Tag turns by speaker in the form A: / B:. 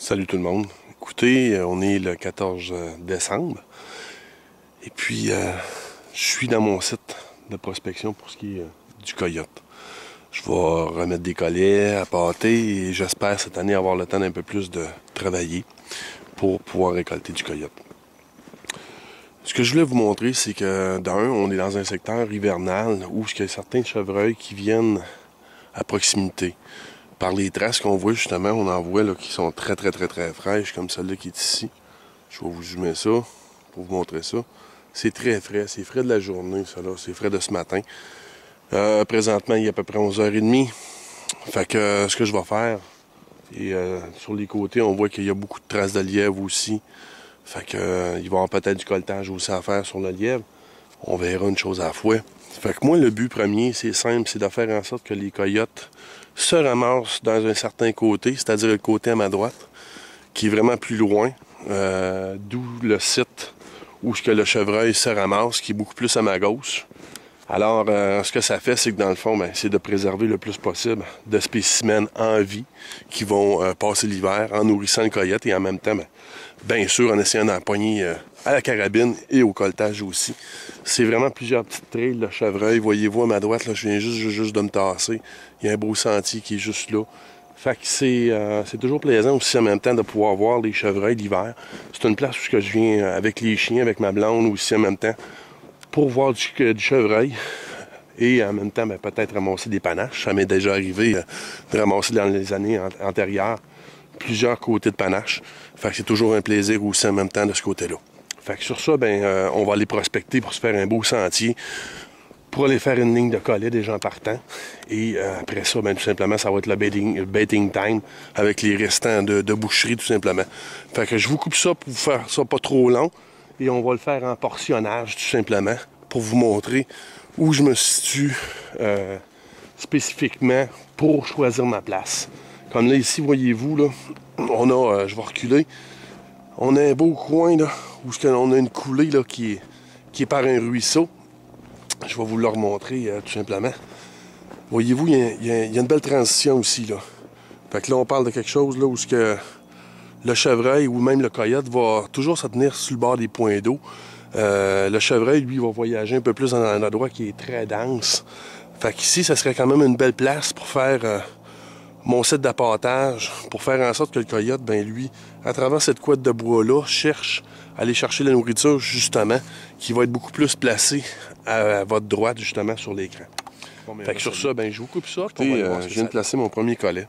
A: Salut tout le monde. Écoutez, on est le 14 décembre. Et puis, je suis dans mon site de prospection pour ce qui est du coyote. Je vais remettre des collets, appâter et j'espère cette année avoir le temps d'un peu plus de travailler pour pouvoir récolter du coyote. Ce que je voulais vous montrer, c'est que on est dans un secteur hivernal où il y a certains chevreuils qui viennent à proximité. Par les traces qu'on voit justement, on en voit là, qui sont très fraîches, comme celle-là qui est ici. Je vais vous zoomer ça pour vous montrer ça. C'est très frais, c'est frais de la journée, ça là, c'est frais de ce matin. Présentement, il est à peu près 11h30. Fait que ce que je vais faire, et sur les côtés, on voit qu'il y a beaucoup de traces de lièvre aussi. Fait que il va y avoir peut-être du colletage aussi à faire sur le lièvre. On verra une chose à la fois. Fait que moi, le but premier, c'est simple, c'est de faire en sorte que les coyotes se ramassent dans un certain côté, c'est-à-dire le côté à ma droite, qui est vraiment plus loin, d'où le site où le chevreuil se ramasse, qui est beaucoup plus à ma gauche. Alors, ce que ça fait, c'est que dans le fond, c'est de préserver le plus possible de spécimens en vie qui vont passer l'hiver en nourrissant le coyote et en même temps, bien sûr, en essayant d'empoigner à la carabine et au colletage aussi. C'est vraiment plusieurs petites trails, le chevreuil. Voyez-vous, à ma droite, là, je viens juste de me tasser. Il y a un beau sentier qui est juste là. Fait que c'est toujours plaisant aussi en même temps de pouvoir voir les chevreuils l'hiver. C'est une place où je viens avec les chiens, avec ma blonde aussi en même temps, pour voir du chevreuil. Et en même temps, peut-être ramasser des panaches. Ça m'est déjà arrivé de ramasser dans les années antérieures plusieurs côtés de panache. Fait que c'est toujours un plaisir aussi en même temps de ce côté-là. Fait que sur ça, on va aller prospecter pour se faire un beau sentier, pour aller faire une ligne de collet des gens partants. Et après ça, tout simplement, ça va être le baiting time avec les restants de boucherie, tout simplement. Fait que je vous coupe ça pour vous faire ça pas trop long. Et on va le faire en portionnage, tout simplement, pour vous montrer où je me situe spécifiquement pour choisir ma place. Comme là, ici, voyez-vous, là, on a, je vais reculer, on a un beau coin, là, où on a une coulée, là, qui est par un ruisseau. Je vais vous le remontrer, tout simplement. Voyez-vous, il y a une belle transition aussi, là. Fait que là, on parle de quelque chose, là, où le chevreuil ou même le coyote va toujours se tenir sur le bord des points d'eau. Le chevreuil, lui, va voyager un peu plus dans un endroit qui est très dense. Fait qu'ici, ça serait quand même une belle place pour faire mon site d'appâtage, pour faire en sorte que le coyote, lui, à travers cette couette de bois-là, cherche à aller chercher la nourriture, justement, qui va être beaucoup plus placée à votre droite, justement, sur l'écran. Fait que sur ça, je vous coupe ça. Et je viens de placer mon premier collet.